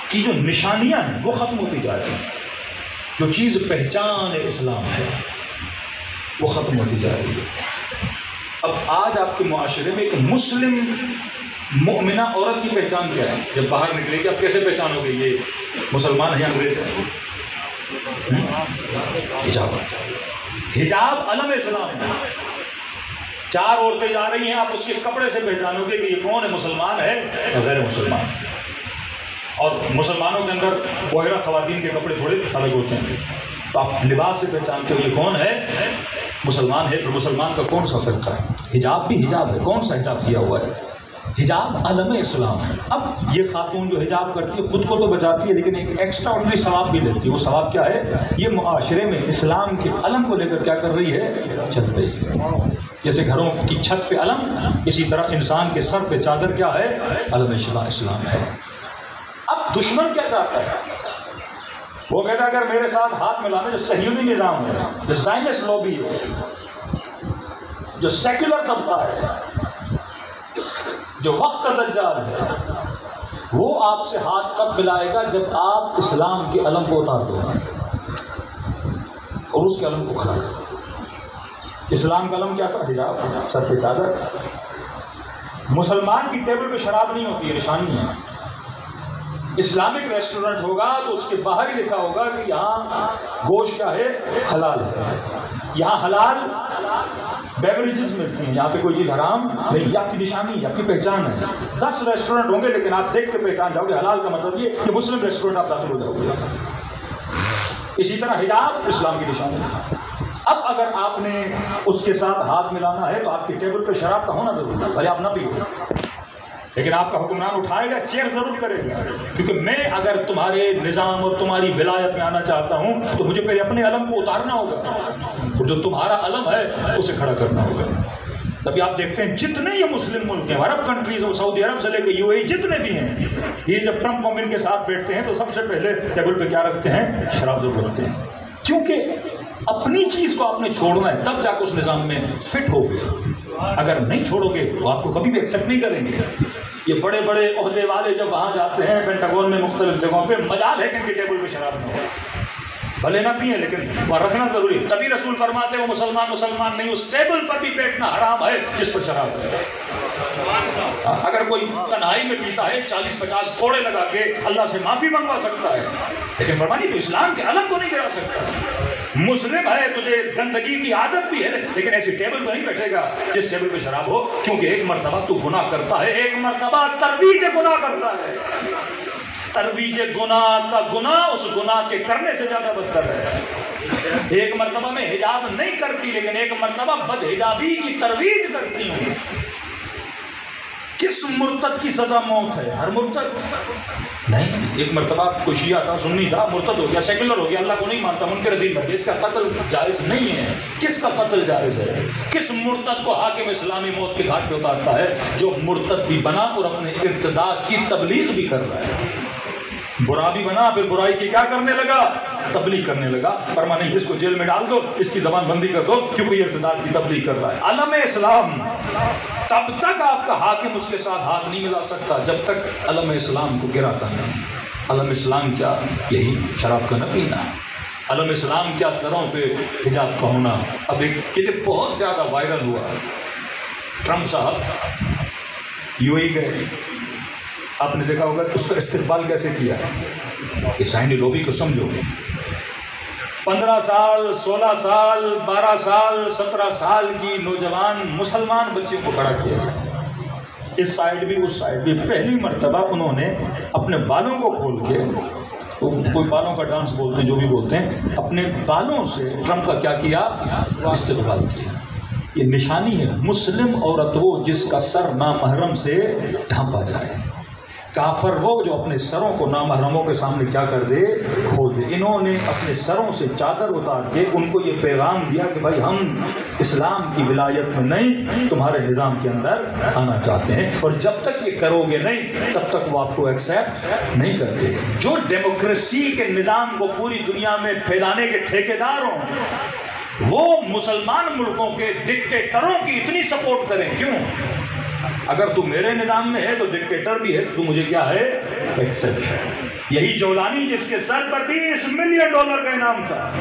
کی جو نشانیاں ہیں وہ ختم ہوتی جا رہی ہیں۔ جو چیز پہچان اسلام ہے وہ ختم ہوتی جا رہی ہے. اب آج آپ کے معاشرے میں ایک مسلم مؤمنہ عورت کی پہچان کیا ہے؟ جب باہر نکلے گی آپ کیسے پہچانو گے یہ مسلمان ہے یا انگریز ہے؟ حجاب. حجاب علم اسلام ہے. 4 عورتیں جا رہی ہیں، آپ اس کے کپڑے سے پہچانو گے کہ یہ کون ہے، مسلمان ہے یا غیر مسلمان. اور مسلمانوں کے اندر بحیرہ خواتین کے کپڑے تھوڑے الگ ہوتے ہیں، تو آپ لباس سے پہچانتے ہو یہ کون ہے، مسلمان ہے. پھر مسلمان کا کون سا فرقہ ہے؟ حجاب بھی حجاب ہے. کون سا حجاب کیا ہوا ہے؟ حجاب علم اسلام ہے. اب یہ خاتون جو حجاب کرتی ہے خود کو تو بچاتی ہے لیکن ایک ایکسٹرا آرڈنری ثواب بھی لیتی ہے. وہ ثواب کیا ہے؟ یہ معاشرے میں اسلام کے علم کو لے کر کیا کر رہی ہے؟ چل رہی ہے. جیسے گھروں کی چھت پہ علم، اسی طرح انسان کے سر پہ چادر کیا ہے؟ علم اسلام ہے. اب دشمن کیا چاہتا ہے؟ وہ کہتا ہے اگر میرے ساتھ ہاتھ ملانا، جو صہیونی نظام ہے، جو زائنسٹ لابی ہے، جو سیکولر طبقہ ہے، جو وقت کا دجال ہے، وہ آپ سے ہاتھ کب ملائے گا؟ جب آپ اسلام کے علم کو اتار دو اور اس کے علم کو کھڑا کرو. اسلام کا علم کیا تھا؟ حجاب، سر پہ چادر. مسلمان کی ٹیبل پہ شراب نہیں ہوتی ہے، نشانی ہے. اسلامک ریسٹورنٹ ہوگا تو اس کے باہر ہی لکھا ہوگا کہ یہاں گوشت کیا ہے؟ حلال ہے. یہاں حلال بیوریجز ملتی ہیں، یہاں پہ کوئی چیز حرام نہیں. یہ آپ کی نشانی ہے، آپ کی پہچان ہے. 10 ریسٹورنٹ ہوں گے لیکن آپ دیکھ کے پہچان جاؤ گے حلال کا مطلب یہ کہ مسلم ریسٹورنٹ آپ داخل ہو جاؤ گے. اسی طرح حجاب اسلام کی نشانی ہے. اب اگر آپ نے اس کے ساتھ ہاتھ ملانا ہے تو آپ کی ٹیبل پہ شراب کا ہونا ضروری ہے، بھلے آپ نہ پیو، لیکن آپ کا حکمران اٹھائے گا، چیئر ضرور کرے گا. کیونکہ میں اگر تمہارے نظام اور تمہاری ولایت میں آنا چاہتا ہوں تو مجھے پہلے اپنے علم کو اتارنا ہوگا، اور جو تمہارا علم ہے اسے کھڑا کرنا ہوگا. تبھی آپ دیکھتے ہیں جتنے یہ مسلم ملک ہیں، عرب کنٹریز، سعودی عرب سے لے کے UAE جتنے بھی ہیں، یہ جب ٹرمپ مومن کے ساتھ بیٹھتے ہیں تو سب سے پہلے ٹیبل پہ کیا رکھتے ہیں؟ شراب ضرور رکھتے ہیں. کیونکہ اپنی چیز کو آپ نے چھوڑنا ہے، تب جا کے اس نظام میں فٹ ہو گئے. اگر نہیں چھوڑو گے تو آپ کو کبھی بھی ایکسیپٹ نہیں کریں گے. یہ بڑے بڑے عہدے والے جب وہاں جاتے ہیں پینٹاگون میں، مختلف جگہوں پہ، مجال ہے کہ ان کے ٹیبل پہ شراب نہ ہو، بھلے نہ پیئیں لیکن وہاں رکھنا ضروری ہے. تبھی رسول فرماتے ہیں وہ مسلمان نہیں، اس ٹیبل پر بھی بیٹھنا حرام ہے جس پر شراب ہے. اگر کوئی تنہائی میں پیتا ہے 40-50 کوڑے لگا کے اللہ سے معافی منگوا سکتا ہے، لیکن فرمانی تو اسلام کے علم کو نہیں گرا سکتا. مسلم ہے، تجھے گندگی کی عادت بھی ہے، لیکن ایسی ٹیبل پہ نہیں بیٹھے گا جس ٹیبل پہ شراب ہو. کیونکہ ایک مرتبہ تو گناہ کرتا ہے، ایک مرتبہ ترویج گناہ کرتا ہے. ترویج گناہ کا گناہ اس گناہ کے کرنے سے زیادہ بدتر ہے. ایک مرتبہ میں حجاب نہیں کرتی لیکن ایک مرتبہ بد حجابی کی ترویج کرتی ہوں. کس مرتد کی سزا موت ہے؟ ہر مرتد نہیں. ایک مرتبہ کوئی شیعہ تھا، سنی تھا، مرتد ہو گیا، سیکولر ہو گیا، اللہ کو نہیں مانتا، منکر دین بن گیا، اس کا قتل جائز نہیں ہے. کس کا قتل جائز ہے؟ کس مرتد کو حاکم اسلامی موت کے گھاٹ پہ اتارتا ہے؟ جو مرتد بھی بنا اور اپنے ارتداد کی تبلیغ بھی کر رہا ہے. برا بھی بنا، پھر برائی کی کیا کرنے لگا؟ تبلیغ کرنے لگا. فرما نہیں، اس کو جیل میں ڈال دو، اس کی زبان بندی کر دو، کیونکہ یہ ارتداد کی تبلیغ کر رہا ہے. علم اسلام، تب تک آپ کا حاکم اس کے ساتھ ہاتھ نہیں ملا سکتا جب تک علم اسلام کو گراتا نہیں. علم اسلام کیا؟ یہی شراب کا نہ پینا. علم اسلام کیا؟ سروں پہ حجاب کا ہونا. اب ایک کلپ بہت زیادہ وائرل ہوا، ٹرمپ صاحب UAE گئے، آپ نے دیکھا ہوگا اس کا استقبال کیسے کیا. کہ سائنی لوبی کو سمجھو، 15 سال 16 سال 12 سال 17 سال کی نوجوان مسلمان بچے کو کھڑا کیا، اس سائڈ بھی اس سائڈ بھی. پہلی مرتبہ انہوں نے اپنے بالوں کو کھول کے، کوئی بالوں کا ڈانس بولتے ہیں، جو بھی بولتے ہیں، اپنے بالوں سے ٹرمپ کا کیا کیا؟ استقبال کیا. یہ نشانی ہے مسلم عورت وہ جس کا سر نامحرم سے ڈھانپا جائے. کافر وہ جو اپنے سروں کو نامحرموں کے سامنے کیا کر دے؟ کھول دے. انہوں نے اپنے سروں سے چادر اتار کے ان کو یہ پیغام دیا کہ بھائی ہم اسلام کی ولایت میں نہیں، تمہارے نظام کے اندر آنا چاہتے ہیں، اور جب تک یہ کرو گے نہیں تب تک وہ آپ کو ایکسیپٹ نہیں کرتے. جو ڈیموکریسی کے نظام کو پوری دنیا میں پھیلانے کے ٹھیکیدار ہوں، وہ مسلمان ملکوں کے ڈکٹیٹروں کی اتنی سپورٹ کریں. کیوں؟ اگر تو میرے نظام میں ہے تو ڈکٹیٹر بھی ہے، تو مجھے کیا ہے؟ ایکسیپٹ. یہی جولانی جس کے سر پر $20 ملین کا انعام تھا،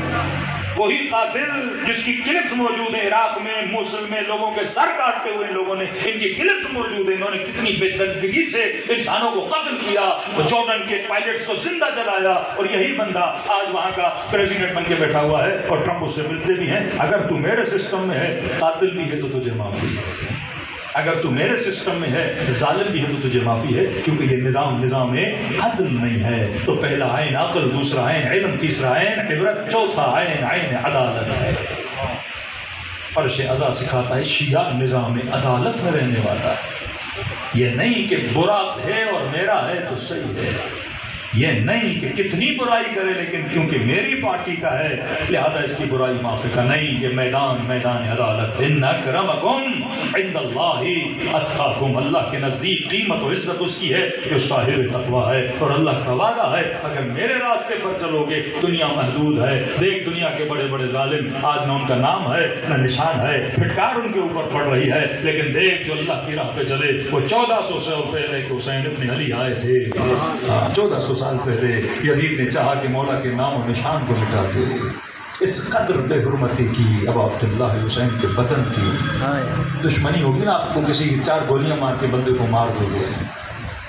وہی قاتل جس کی کلپس موجود ہیں عراق میں، موصل میں لوگوں کے سر کاٹتے ہوئے لوگوں نے، ان کی کلپس موجود ہیں، انہوں نے کتنی بے دردگی سے انسانوں کو قتل کیا، جارڈن کے پائلٹس کو زندہ جلایا، اور یہی بندہ آج وہاں کا پریزیڈنٹ بن کے بیٹھا ہوا ہے، اور ٹرمپ اس سے ملتے بھی ہیں. اگر تو میرے سسٹم میں ہے قاتل بھی ہے تو تجھے معافی ہے، اگر تو میرے سسٹم میں ہے ظالم بھی ہے تو تجھے معافی ہے، کیونکہ یہ نظام عدل نہیں ہے. تو پہلا عین عقل، دوسرا عین علم، تیسرا عین عبرت، چوتھا عین عدالت ہے. فرش ازا سکھاتا ہے شیعہ نظام عدالت میں رہنے والا ہے. یہ نہیں کہ برا ہے اور میرا ہے تو صحیح ہے، یہ نہیں کہ کتنی برائی کرے لیکن کیونکہ میری پارٹی کا ہے لہذا اس کی برائی معافی کا نہیں. یہ میدان عدالت. ان اکرمکم عند اللہ اتقاکم، اللہ کے نزدیک قیمت و عزت اس کی ہے جو صاحب تقویٰ ہے. اور اللہ کا وعدہ ہے اگر میرے راستے پر چلو گے دنیا محدود ہے. دیکھ دنیا کے بڑے بڑے ظالم، آج نہ ان کا نام ہے نہ نشان ہے، پھٹکار ان کے اوپر پڑ رہی ہے، لیکن دیکھ جو اللہ کی راہ پہ چلے. وہ 1400 سال پہلے کہ حسین ابن علی آئے تھے، 1400 سال پہلے یزید نے چاہا کہ مولا کے نام و نشان کو مٹا دے. اس قدر بے حرمتی کی ابا عبداللہ حسین کے بدن کی. دشمنی ہوگی نا، آپ کو کسی کی 4 گولیاں مار کے بندے کو مار دو گے،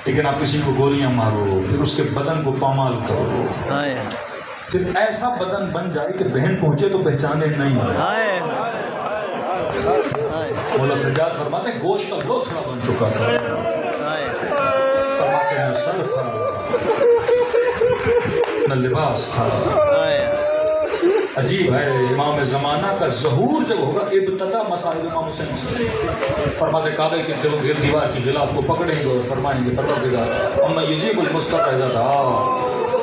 لیکن آپ کسی کو گولیاں مارو پھر اس کے بدن کو پامال کرو، پھر ایسا بدن بن جائے کہ بہن پہنچے تو پہچانے نہیں. مولا سجاد فرماتے ہیں گوشت کا لوتھڑا بن چکا تھا، فرماتے ہیں سر تھا نہ لباس تھا. عجیب ہے امام زمانہ کا ظہور جب ہوگا ابتدا مسائل امام حسین سے. فرماتے کعبے کی دیوار کی غلاف کو پکڑیں گے اور فرمائیں گے پروردگار اما یجیب المستر رضا،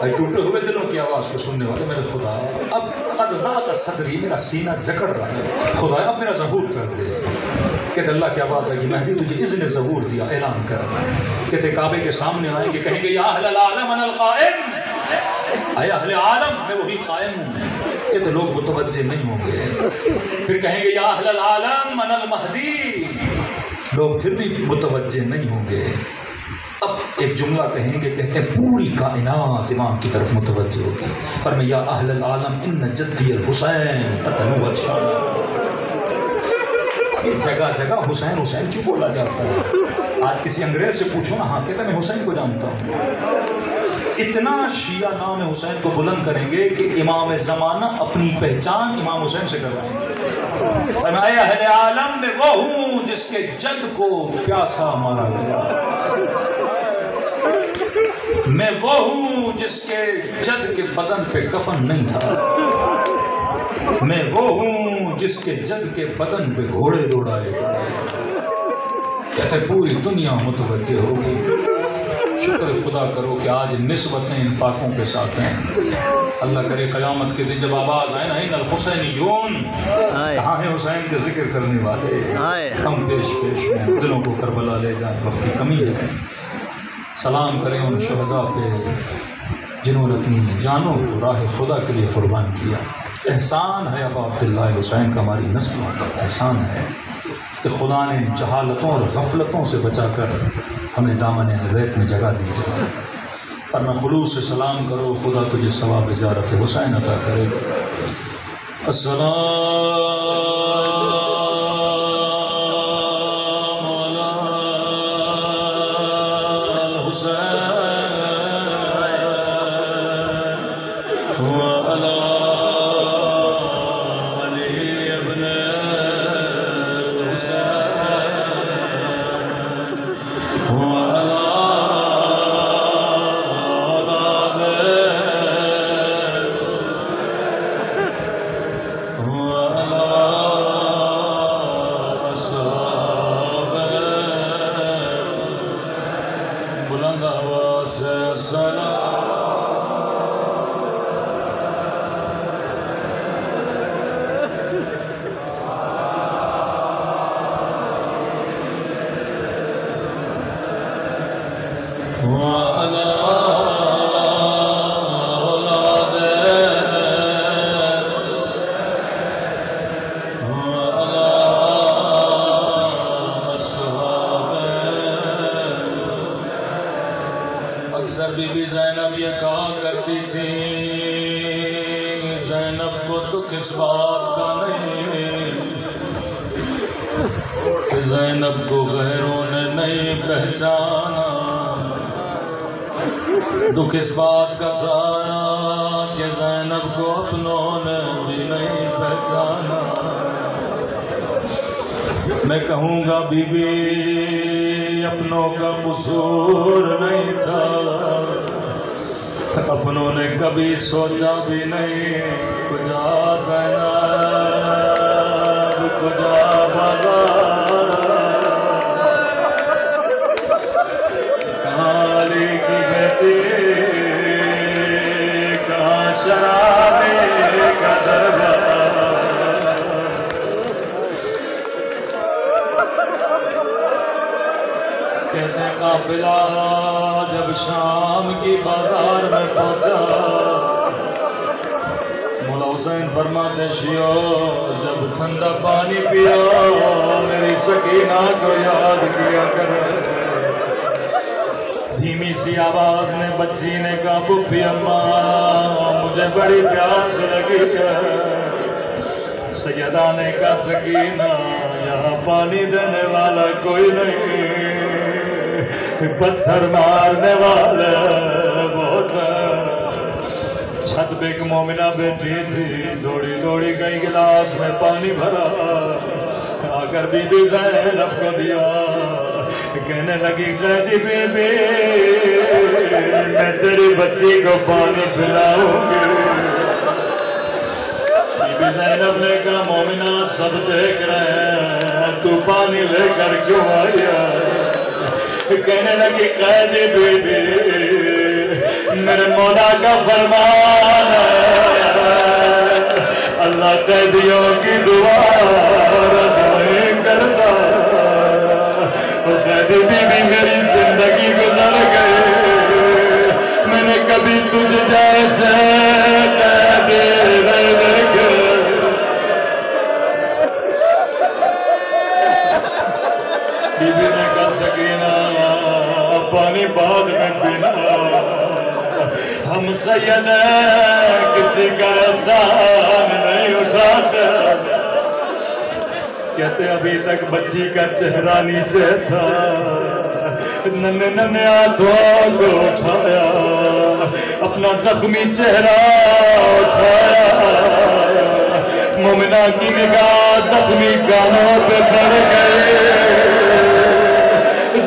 اے ٹوٹے ہوئے دلوں کی آواز کو سننے والے میرے خدا، اب قد ذات صدری، میرا سینہ جکڑ رہا ہے، خدا اب میرا ظہور کر دے. کہتے اللہ کی آواز آئے گی مہدی تجھے اذن ظہور دیا، اعلان کر. کہتے کعبے کے سامنے آئیں گے، کہیں گے یا اہل العالم انا القائم، اے اہل عالم میں وہی قائم ہوں. کہتے لوگ متوجہ نہیں ہوں گے. پھر کہیں گے یا اہل العالم انا المہدی، لوگ پھر بھی متوجہ نہیں ہوں گے. اب ایک جملہ کہیں گے، کہتے ہیں پوری کائنات امام کی طرف متوجہ ہوگی. فرمایا یا اہل العالم ان جدی الحسین تتنوت شان. جگہ جگہ حسین حسین کیوں بولا جاتا ہے؟ آج کسی انگریز سے پوچھو نا، ہاں کہتا ہے میں حسین کو جانتا ہوں. اتنا شیعہ نام حسین کو بلند کریں گے کہ امام زمانہ اپنی پہچان امام حسین سے کروائیں گے. اے اہل عالم میں وہ ہوں جس کے جد کو پیاسا مارا گیا، میں وہ ہوں جس کے جد کے بدن پہ کفن نہیں تھا، میں وہ ہوں جس کے جد کے بدن پہ گھوڑے دوڑائے گئے. کہتے پوری دنیا متوجہ ہوگی. شکر خدا کرو کہ آج نسبتیں ان پاکوں کے ساتھ ہیں. اللہ کرے قیامت کے دن جب آواز آئے نا ان الحسینیون، کہاں ہیں حسین کے ذکر کرنے والے، ہم پیش ہوں، دلوں کو کربلا لے جائیں، وقت کی کمی ہے. سلام کریں ان شہداء پہ جنہوں نے اپنی جانوں کو راہ خدا کے لیے قربان کیا. احسان ہے ابا عبداللہ حسین کا ہماری نسلوں کا، احسان ہے کہ خدا نے جہالتوں اور غفلتوں سے بچا کر ہمیں دامن اہل بیت میں جگہ دی ہے. اور میں خلوص سے سلام کرو، خدا تجھے ثواب زیارت حسین عطا کرے. السلام Allah اس بات کا نہیں کہ زینب کو غیروں نے نہیں پہچانا، دکھ اس بات کا تھا کہ زینب کو اپنوں نے بھی نہیں پہچانا۔ میں کہوں گا بی بی اپنوں کا قصور نہیں تھا، اپنوں نے کبھی سوچا بھی نہیں کجا زینب کجا بازار، کہاں علی کی بیٹی کہاں شرابے کا دربار۔ کہتے ہیں قافلہ جب شام کی بازار میں پہنچا، مولا حسین فرماتے شیو جب ٹھنڈا پانی پیا میری سکینہ کو یاد کیا کر۔ دھیمی سی آواز میں بچی نے کہا پھپھی اماں مجھے بڑی پیاس لگی ہے۔ سیدہ نے کہا سکینہ یہاں پانی دینے والا کوئی نہیں، پتھر مارنے والا بہت ہے۔ چھت پہ ایک مومنہ بیٹھی تھی، دوڑی دوڑی گئی گلاس میں پانی بھرا، آ کر بی بی زینب کو دیا، کہنے لگی جی بی بی میں تیری بچی کو پانی پلاؤں گی۔ بی بی زینب نے کہا مومنہ سب دیکھ رہے ہیں تو پانی لے کر کیوں آیا؟ کہنے لگی قیدی بی بی میرے مولا کا فرمان ہے، اللہ قیدیوں کی دعا رد نہیں کرتا۔ قیدی بی بی میری زندگی گزر گئی، میں نے کبھی تجھ جیسے قیدی نہیں دیکھے۔ بی بی نے کہا سکینہ پانی بعد میں پینا، ہم سید کسی کا احسان نہیں اٹھاتے۔ کہتے ابھی تک بچی کا چہرہ نیچے تھا، ننے ننے ہاتھوں کو اٹھایا، اپنا زخمی چہرہ اٹھایا، مومنہ کی نگاہ زخمی کانوں پہ پڑ گئے،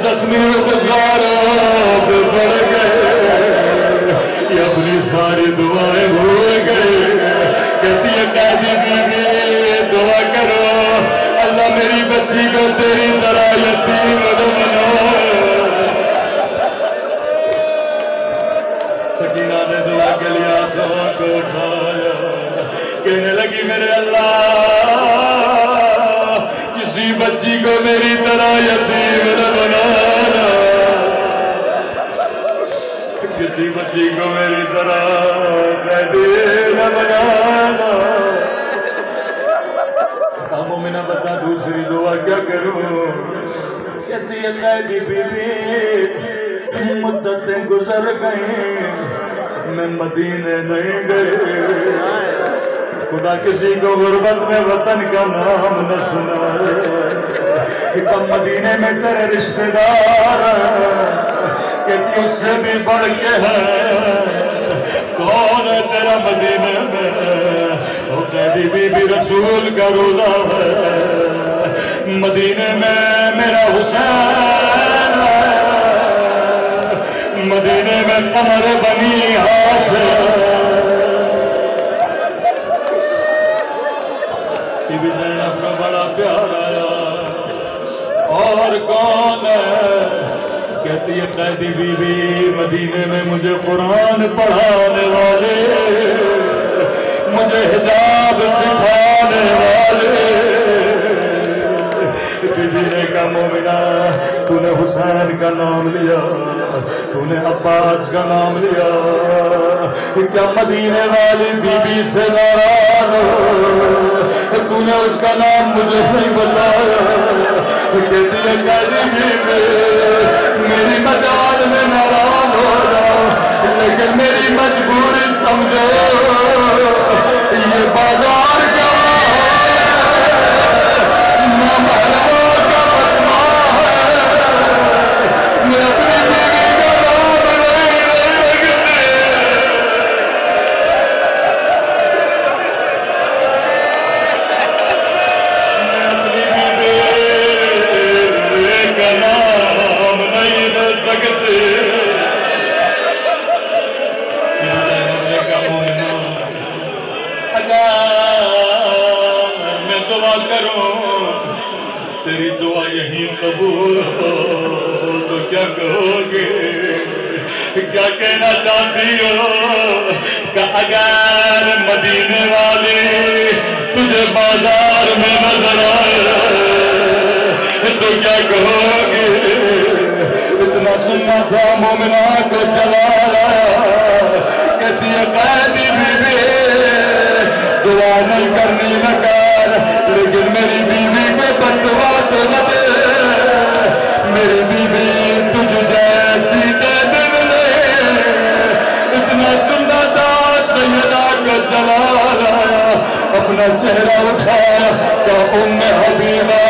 زخمی غزاروں پہ پڑ گئے، یہ اپنی ساری دعائیں بھول گئے۔ کہتی ہے قیدی بی بی دعا کرو اللہ میری بچی کو تیری طرح یتیم نہ بنائے۔ سکینہ نے دعا کے لیے ہاتھوں کو اٹھایا، کہنے لگی میرے اللہ کسی بچی کو میری طرح یتیم نہ بنانا، کسی بچی کو میری طرح قیدی نہ بنانا۔ مومنہ بتا دوسری دعا کیا کروں؟ کہتی ہے قیدی بی بی مدتیں گزر گئیں میں مدینے نہیں گئے، خدا کسی کو غربت میں وطن کا نام نہ سنائے، کم مدینے میں تیرے رشتہ دار کہتی اس سے بھی بڑھ کے ہے، کون ہے تیرا مدینے میں؟ وہ قیدی بی بی رسول کا روزہ ہے، مدینے میں میرا حسین ہے، مدینے میں قمر بنی ہاشم۔ بی بی زینب کا بڑا پیار آیا، اور کون ہے؟ کہتی ہے قیدی بی بی مدینے میں مجھے قرآن پڑھانے والے، مجھے حجاب سکھانے والے۔ بی بی نے کہا مومنہ تو نے حسین کا نام لیا، تو نے عباس کا نام لیا، کیا مدینے والی بی بی سے ناراض ہو؟ تو نے اس کا نام مجھے نہیں بتایا۔ کہتی ہے قیدی بی بی میری مجال میں ناراض ہو جاؤ، لیکن میری مجبوری سمجھو، یہ بازار نہیں قبول ہو تو کیا کہو گے؟ کیا کہنا چاہتی ہو کہ اگر مدینے والے تجھے بازار میں نظر آئے تو کیا کہو گے؟ اتنا سننا تھا مومنہ کو چلا کہتی ہے قیدی بیوی دعا نہیں کرنی نہ کر، لیکن میری بیوی کو بددعا تو نہ دے، میری بیوی تجھ جیسی دے دل لے۔ اتنا سننا تھا سیدہ کو چلا اپنا چہرہ اٹھایا کہ ام حبیبہ